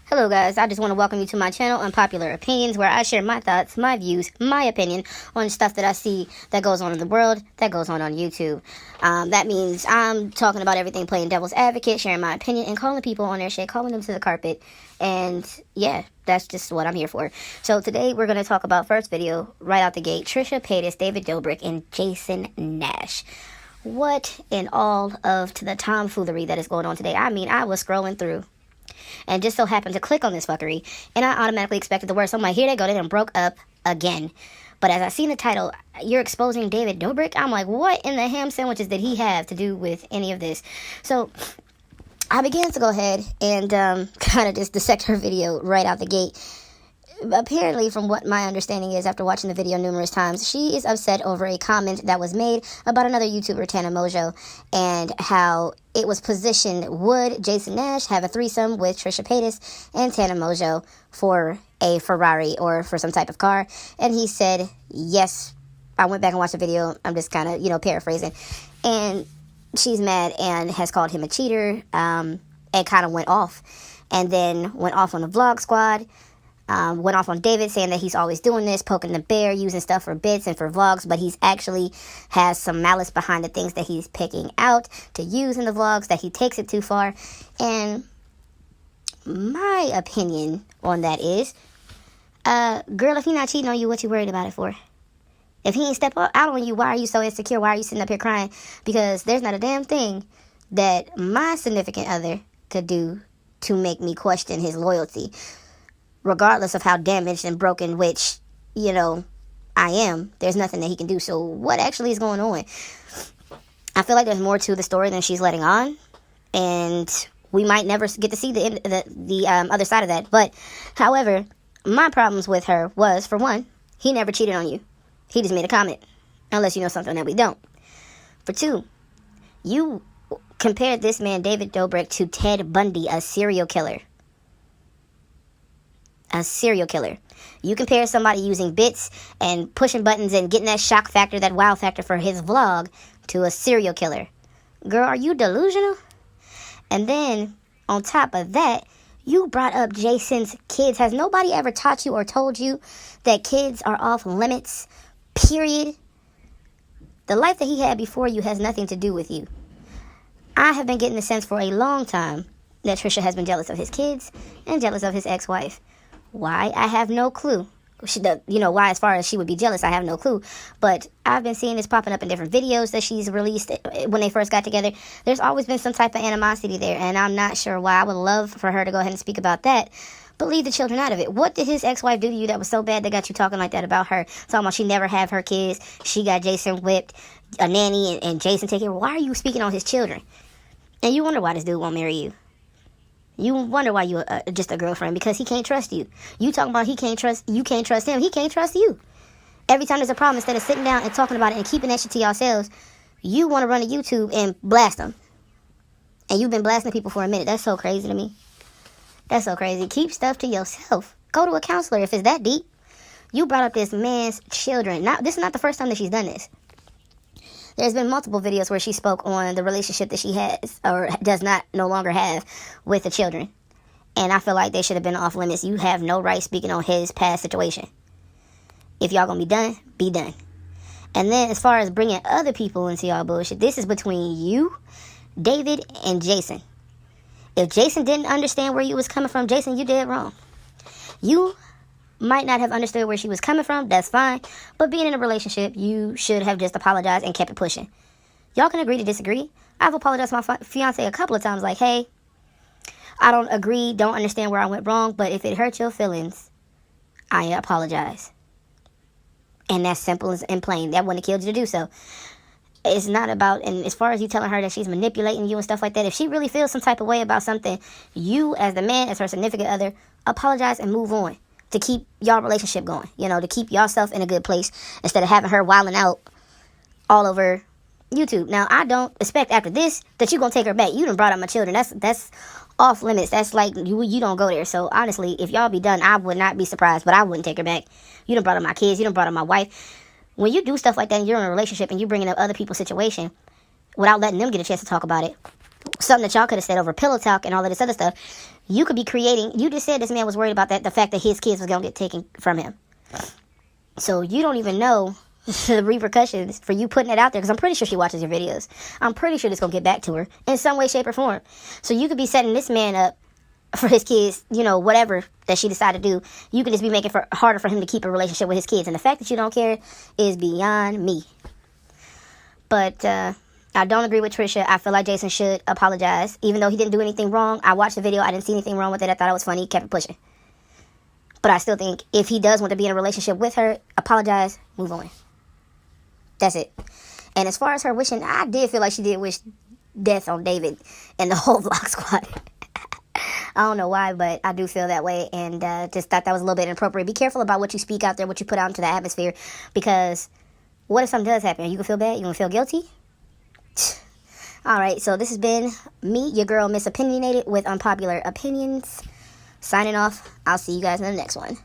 Hello guys, I just want to welcome you to my channel, Unpopular Opinions, where I share my thoughts, my views, my opinion on stuff that I see that goes on in the world, that goes on YouTube. That means I'm talking about everything, playing devil's advocate, sharing my opinion, and calling people on their shit, calling them to the carpet. And yeah, that's just what I'm here for. So today we're going to talk about, first video, right out the gate, Trisha, Paytas, David Dobrik, and Jason Nash. What in all of the tomfoolery that is going on today? I mean, I was scrolling through and just so happened to click on this fuckery, and I automatically expected the worst. So I'm like, here they go, they done broke up again. But as I seen the title, you're exposing David Dobrik, I'm like, what in the ham sandwiches did he have to do with any of this? So I began to go ahead and kind of just dissect her video right out the gate. Apparently, from what my understanding is after watching the video numerous times, she is upset over a comment that was made about another YouTuber, Tana Mojo, and how it was positioned, would Jason Nash have a threesome with Trisha Paytas and Tana Mojo for a Ferrari or for some type of car? And he said, yes. I went back and watched the video. I'm just kind of, paraphrasing. And she's mad and has called him a cheater, and kind of went off. And then went off on the vlog squad. Went off on David, saying that he's always doing this, poking the bear, using stuff for bits and for vlogs, but he's actually has some malice behind the things that he's picking out to use in the vlogs, that he takes it too far. And my opinion on that is, girl, if he's not cheating on you, what you worried about it for? If he ain't step out on you, why are you so insecure? Why are you sitting up here crying? Because there's not a damn thing that my significant other could do to make me question his loyalty. Regardless of how damaged and broken, which, I am, there's nothing that he can do. So what actually is going on? I feel like there's more to the story than she's letting on. And we might never get to see the other side of that. But, however, my problems with her was, for one, he never cheated on you. He just made a comment. Unless you know something that we don't. For two, you compared this man, David Dobrik, to Ted Bundy, a serial killer. A serial killer. You compare somebody using bits and pushing buttons and getting that shock factor, that wow factor for his vlog, to a serial killer. Girl, are you delusional? And then, on top of that, you brought up Jason's kids. Has nobody ever taught you or told you that kids are off limits? Period. The life that he had before you has nothing to do with you. I have been getting the sense for a long time that Trisha has been jealous of his kids and jealous of his ex-wife. Why? I have no clue. Why, as far as she would be jealous, I have no clue. But I've been seeing this popping up in different videos that she's released when they first got together. There's always been some type of animosity there, and I'm not sure why. I would love for her to go ahead and speak about that, but leave the children out of it. What did his ex-wife do to you that was so bad that got you talking like that about her? Talking about she never have her kids, she got Jason whipped, a nanny, and Jason take care. Why are you speaking on his children? And you wonder why this dude won't marry you. You wonder why you're just a girlfriend, because he can't trust you. You talking about you can't trust him. He can't trust you. Every time there's a problem, instead of sitting down and talking about it and keeping that shit to yourselves, you want to run to YouTube and blast them. And you've been blasting people for a minute. That's so crazy to me. That's so crazy. Keep stuff to yourself. Go to a counselor if it's that deep. You brought up this man's children. This is not the first time that she's done this. There's been multiple videos where she spoke on the relationship that she has or does not no longer have with the children. And I feel like they should have been off limits. You have no right speaking on his past situation. If y'all gonna be done, be done. And then as far as bringing other people into y'all bullshit, this is between you, David, and Jason. If Jason didn't understand where you was coming from, Jason, you did wrong. You might not have understood where she was coming from, that's fine. But being in a relationship, you should have just apologized and kept it pushing. Y'all can agree to disagree. I've apologized to my fiance a couple of times, like, hey, I don't agree, don't understand where I went wrong, but if it hurt your feelings, I apologize. And that's simple and plain. That wouldn't have killed you to do so. It's not about, and as far as you telling her that she's manipulating you and stuff like that, if she really feels some type of way about something, you as the man, as her significant other, apologize and move on. To keep y'all relationship going, to keep yourself in a good place instead of having her wilding out all over YouTube. Now, I don't expect after this that you're going to take her back. You done brought up my children. That's off limits. That's like, you don't go there. So, honestly, if y'all be done, I would not be surprised, but I wouldn't take her back. You done brought up my kids. You done brought up my wife. When you do stuff like that and you're in a relationship and you're bringing up other people's situation without letting them get a chance to talk about it, something that y'all could have said over pillow talk and all of this other stuff, You could be creating, you just said this man was worried about the fact that his kids was going to get taken from him. So you don't even know the repercussions for you putting it out there, because I'm pretty sure she watches your videos. I'm pretty sure it's going to get back to her in some way, shape, or form. So you could be setting this man up for his kids, you know, whatever that she decided to do. You could just be making it harder for him to keep a relationship with his kids. And the fact that you don't care is beyond me. But I don't agree with Trisha. I feel like Jason should apologize. Even though he didn't do anything wrong, I watched the video. I didn't see anything wrong with it. I thought it was funny. He kept it pushing. But I still think if he does want to be in a relationship with her, apologize, move on. That's it. And as far as her wishing, I did feel like she did wish death on David and the whole vlog squad. I don't know why, but I do feel that way, and just thought that was a little bit inappropriate. Be careful about what you speak out there, what you put out into the atmosphere, because what if something does happen? You can feel bad? You can feel guilty? All right, so this has been me, your girl, Miss Opinionated, with Unpopular Opinions. Signing off. I'll see you guys in the next one.